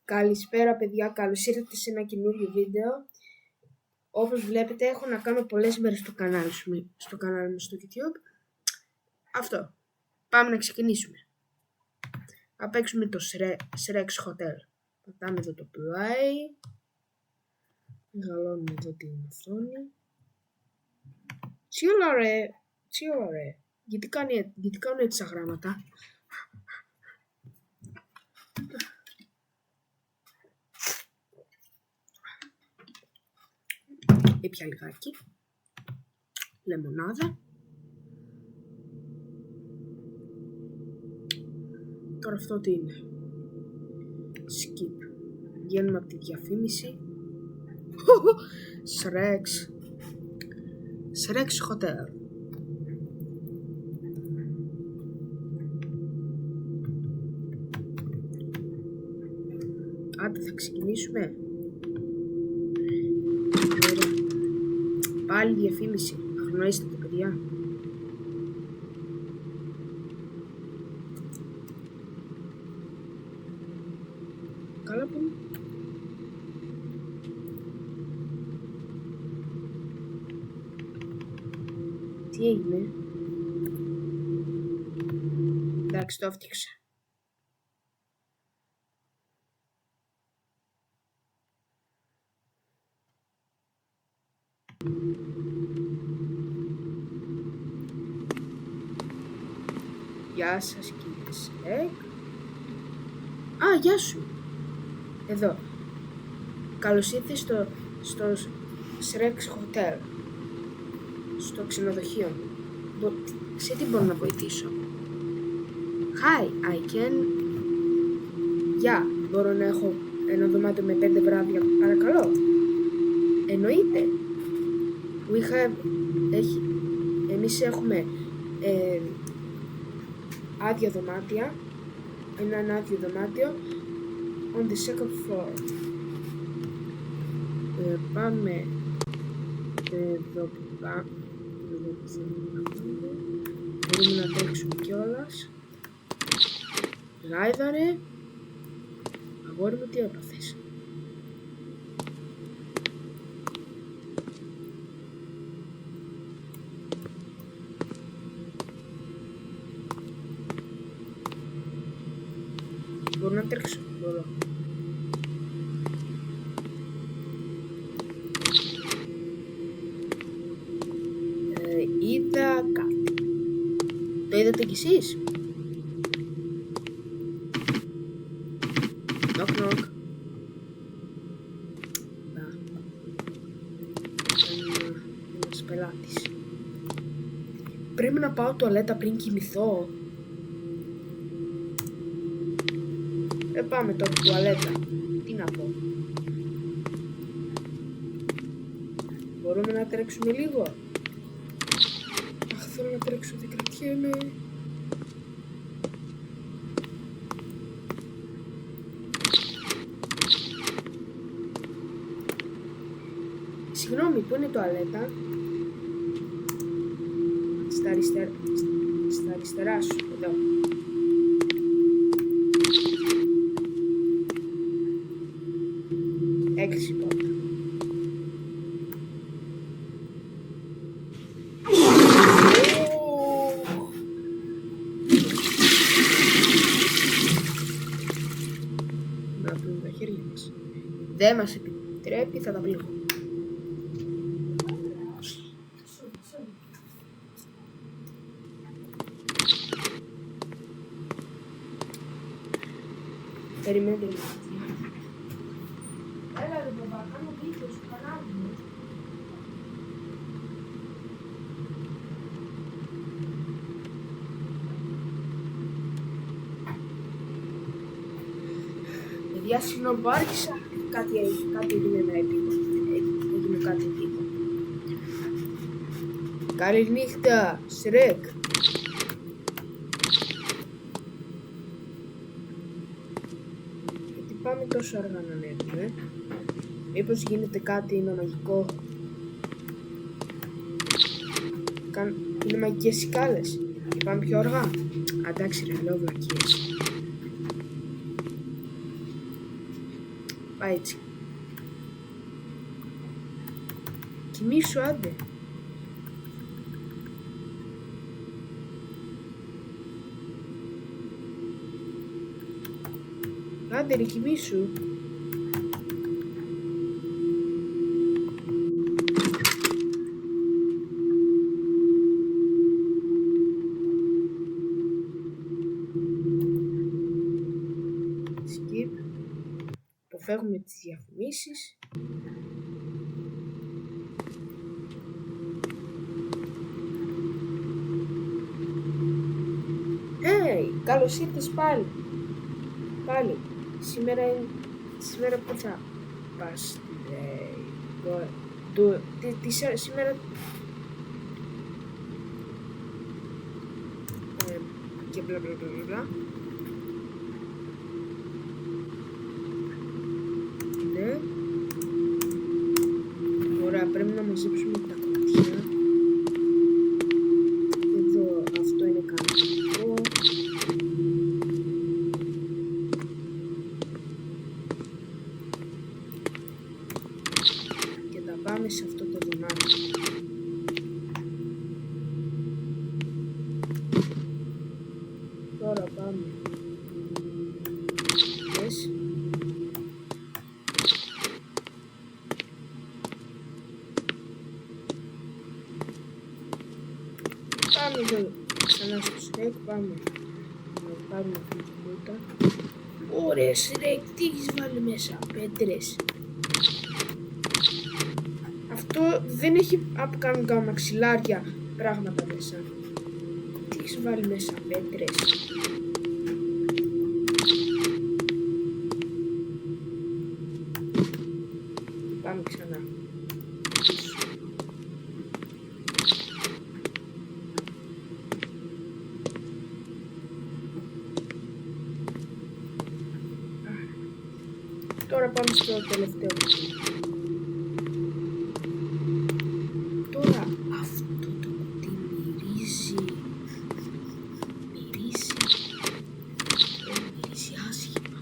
Καλησπέρα παιδιά, καλώς ήρθατε σε ένα καινούριο βίντεο. Όπως βλέπετε έχω να κάνω πολλές μέρες στο κανάλι μου στο YouTube. Αυτό. Πάμε να ξεκινήσουμε. Θα παίξουμε το Shrek's Hotel. Πατάμε εδώ το play. Μεγαλώνουμε εδώ την οθόνη. Τι όλα ρε. Γιατί κάνουν έτσι τα γράμματα. Ήπια λιγάκι λεμονάδα. Τώρα αυτό τι είναι? Skip. Βγαίνουμε από τη διαφήμιση. Shrek's Hotel. Άντε θα ξεκινήσουμε. Πάλι διαφήμιση. Αγνοήστε το παιδιά. Καλά που είναι. Τι έγινε? Εντάξει, το έφτιαξα. Γεια σας κύριε Σρεκ. Α, γεια σου. Εδώ. Καλώς ήρθες στο Shrek's Hotel. Στο ξενοδοχείο μου. Σε τι μπορώ να βοηθήσω? Hi, I can... Γεια, μπορώ να έχω ένα δωμάτιο με 5 βράδια, παρακαλώ? Εννοείται. Εμείς έχουμε άδεια δωμάτια. Ένα άδειο δωμάτιο on the second floor. Πάμε εδώ που πάμε. Μπορούμε να τρέξουμε κιόλας. Γάιδαρε. Αγόρι μου, τι έπαθες? Μπορώ να τρέξω? Μπορώ. Είδα κάτι. Το είδατε κι εσείς? Knock knock. Ένας πελάτης. Πρέπει να πάω τουαλέτα πριν κοιμηθώ. Πάμε τώρα τουαλέτα. Τι να πω? Μπορούμε να τρέξουμε λίγο? Αχ, θέλω να τρέξω, δεν κρατιέμαι. Συγγνώμη, πού είναι η τουαλέτα? Στα αριστερά σου, εδώ. Έξι πόρτα. Να πλύνουμε τα χέρια μας. Δεν μας επιτρέπει, θα τα πλύνω. Περιμένετε λίγο. Έλα ρε μπαμπά, κάνω βίντεο στο κανάλι μου. Παιδιά, συγγνώμη που άρχισα. Κάτι έγινε ένα επίπεδο. Έγινε κάτι επίπεδο. Καληνύχτα, Σρεκ. Γιατί πάμε τόσο αργά να ανέβουμε? Μήπως γίνεται κάτι είναι μαγικό? Είναι μαγικές σκάλες. Και πάμε πιο αργά. Εντάξει ρε, λέω βλακίες. Πάει έτσι. Κοιμήσου, άντε. Άντε ρε, κοιμήσου. Skip. Αποφεύγουμε τις διαφημίσεις. Hey, καλώς ήρθες πάλι. Σήμερα που θα πας σήμερα και μπλα μπλα μπλα μπλα. Ναι. Ωραία, πρέπει να μαζέψουμε τα κουτιά. Εδώ αυτό είναι κανονικό. Και τα πάμε σε αυτό το δωμάτιο. Τώρα πάμε. Yes. Πάμε εδώ ξανά στο Shrek, πάμε να πάρουμε αυτή την κούτα. Ωραία Shrek, τι έχεις βάλει μέσα, πέτρες. Αυτό δεν έχει από κανονικά μαξιλάρια πράγματα μέσα. Τι έχεις βάλει μέσα, πέτρες. Πάμε ξανά. Τώρα πάμε στο τελευταίο κουτί. Τώρα αυτό το κουτί μυρίζει άσχημα.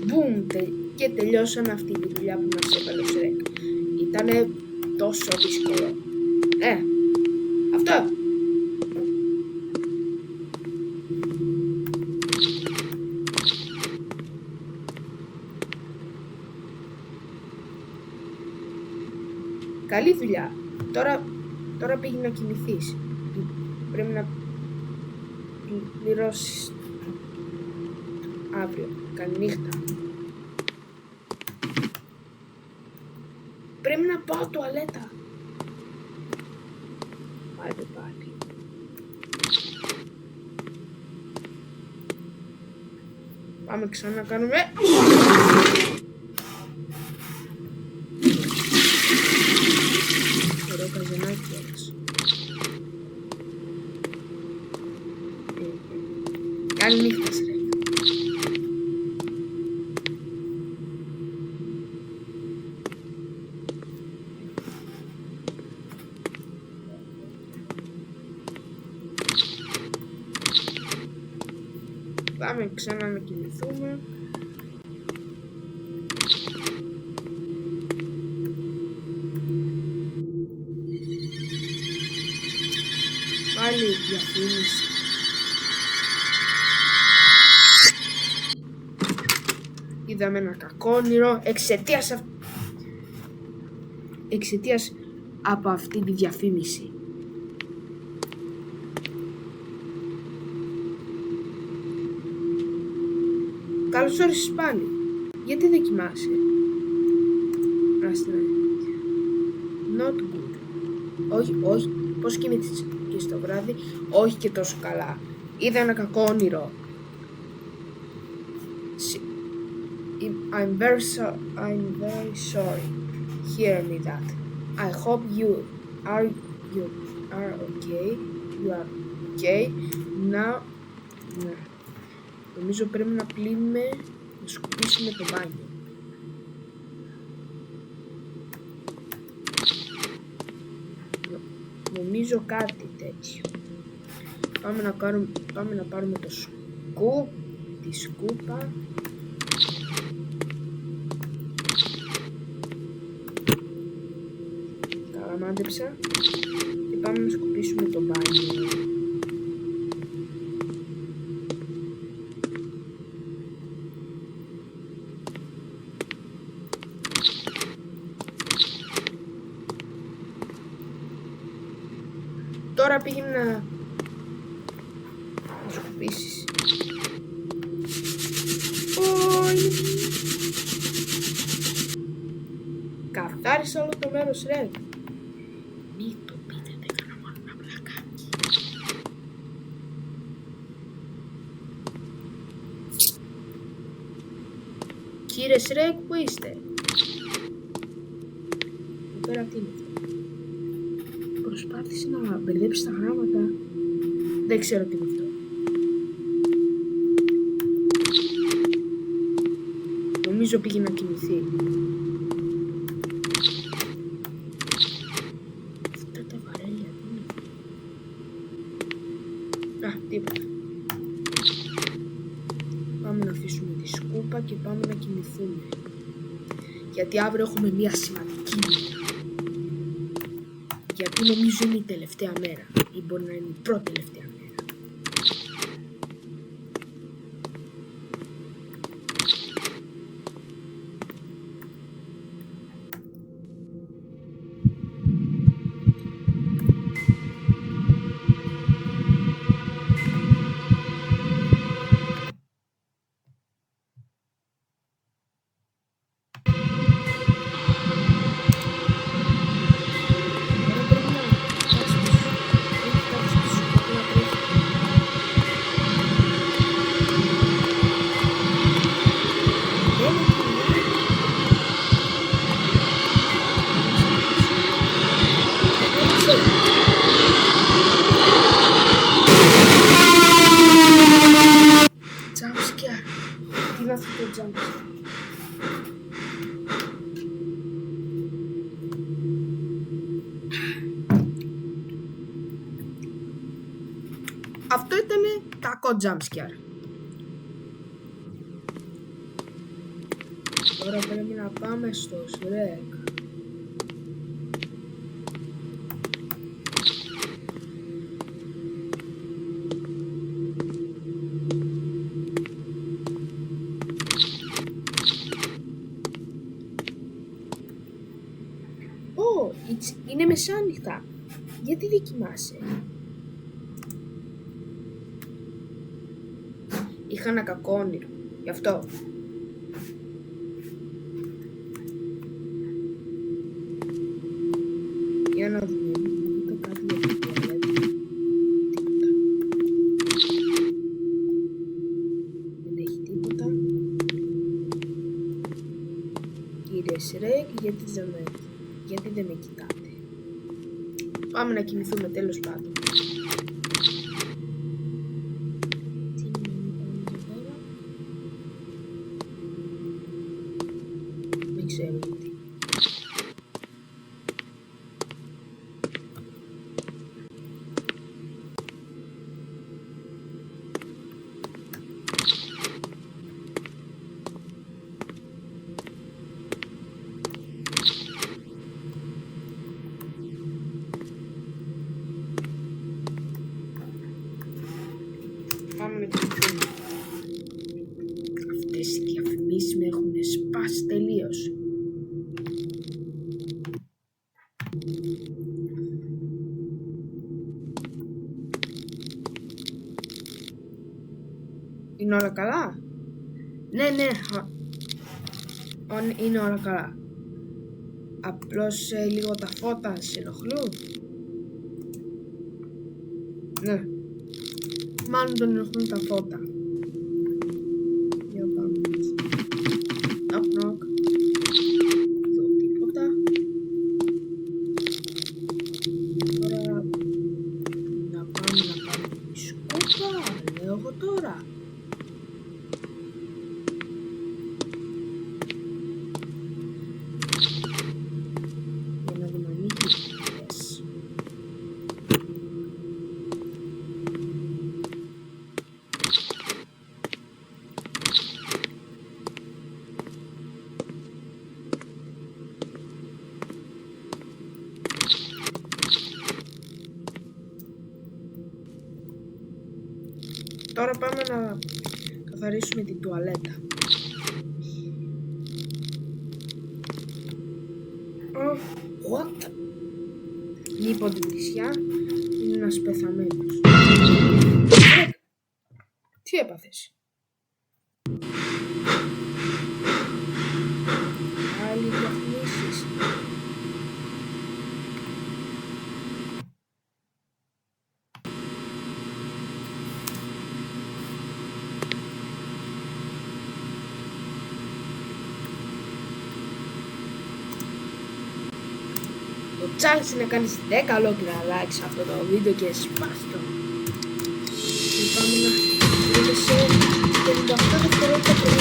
Μπουμ, και τελειώσαμε αυτή τη δουλειά που μας έβαλε ο Shrek. Ήτανε τόσο δύσκολο. Αυτό. Καλή δουλειά. Τώρα πήγαινε να κοιμηθείς. Πρέπει να πληρώσεις αύριο. Καλή νύχτα. Πρέπει να πάω τουαλέτα. Άντε πάλι. Πάμε ξανά να κάνουμε. Ωραίο καζανάκι όμως. Καλή νύχτα Shrek. Πάμε ξανά να κοιμηθούμε. Πάλι διαφήμιση. Είδαμε ένα κακό όνειρο εξαιτίας από αυτή τη διαφήμιση. Καλώς όρισες πάλι. Γιατί δεν κοιμάσαι? Άστρα. Not good. Όχι. Πώς κοιμήθηκες και στο βράδυ? Όχι και τόσο καλά. Είδα ένα κακό όνειρο. I'm very sorry. Hear me that. I hope you are okay. You are okay. Now. Νομίζω πρέπει να σκουπίσουμε το μπάνιο. Νομίζω κάτι τέτοιο. Πάμε να πάρουμε τη σκούπα. Καλά μάντεψα. Και πάμε να σκουπίσουμε το μπάνιο. Τώρα πήγαινε να σκουπίσεις. Καθάρισα όλο το μέρος, ρε. Μη το πείτε, δεν έκανα μόνο ένα πλακάκι. Κύριε Σρέκ, πού είστε? Εδώ πέρα τι είναι αυτό? Προσπάθησε να μπερδέψει τα γράμματα. Δεν ξέρω τι είναι αυτό. Νομίζω πήγε να κοιμηθεί. Αυτά τα βαρέλια τι είναι? Α, τίποτα. Πάμε να αφήσουμε τη σκούπα και πάμε να κοιμηθούμε. Γιατί αύριο έχουμε μια σημαντική μέρα. Γιατί νομίζω είναι η τελευταία μέρα. Ή μπορεί να είναι η πρώτη τελευταία μέρα. Τι είναι αυτό το jumpscare? Αυτό ήταν κακό jumpscare. Τώρα πρέπει να πάμε στο Shrek. Είναι μεσάνυχτα. Γιατί δεν κοιμάσαι? Είχα ένα κακό όνειρο. Γι' αυτό. Για να δούμε. Δείτε κάτι για το τουαλέτα. Τίποτα. Δεν έχει τίποτα. Κύριε Σρέκ, γιατί δεν με κοιτάτε? Πάμε να κοιμηθούμε τέλος πάντων. Τι είναι να πάμε εδώ πέρα? Δεν ξέρω γιατί. Πάμε να κοιμηθούμε. Αυτές οι διαφημίσεις με έχουν σπάσει τελείως. Είναι όλα καλά? Ναι, είναι όλα καλά. Απλώς λίγο τα φώτα σε ενοχλούν. Ναι. Μάλλον τον ενοχλούν τα φώτα. Για πάμε. Knock knock. Εδώ τίποτα. Τώρα να πάμε να πάρουμε τη σκούπα. Λέω εγώ τώρα. Για να δούμε αν είχε. Yes. Τώρα πάμε να καθαρίσουμε την τουαλέτα. What? Λοιπόν, την βρισιά είναι ένας πεθαμένος. Τι έπαθες? Άλλοι διαφημίσεις. Το challenge είναι να κάνεις 10 ολόκληρα likes σε αυτό το βίντεο και σπάστο. Και πάμε να δείτε σε 58 δευτερόλεπτα πριν.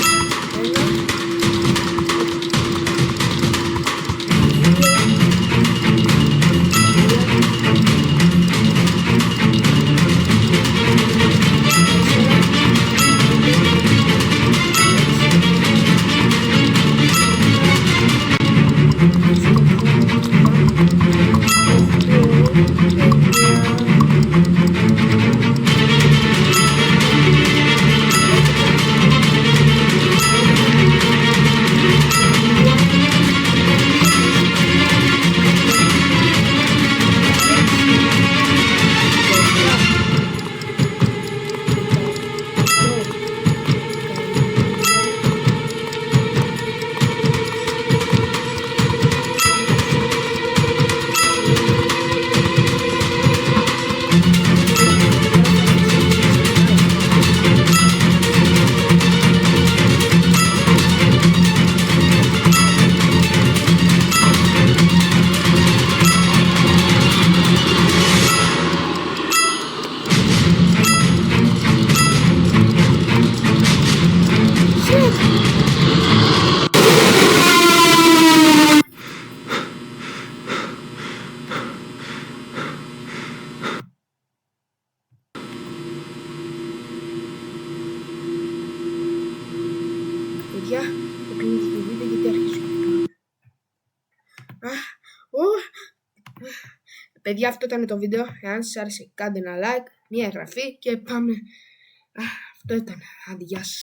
Παιδιά, το κλείνω το βίντεο γιατί αρχίζω και παιδιά, αυτό ήταν το βίντεο. Αν σας άρεσε κάντε ένα like, μια εγγραφή και πάμε. Αυτό ήταν. Άντε, γεια σας.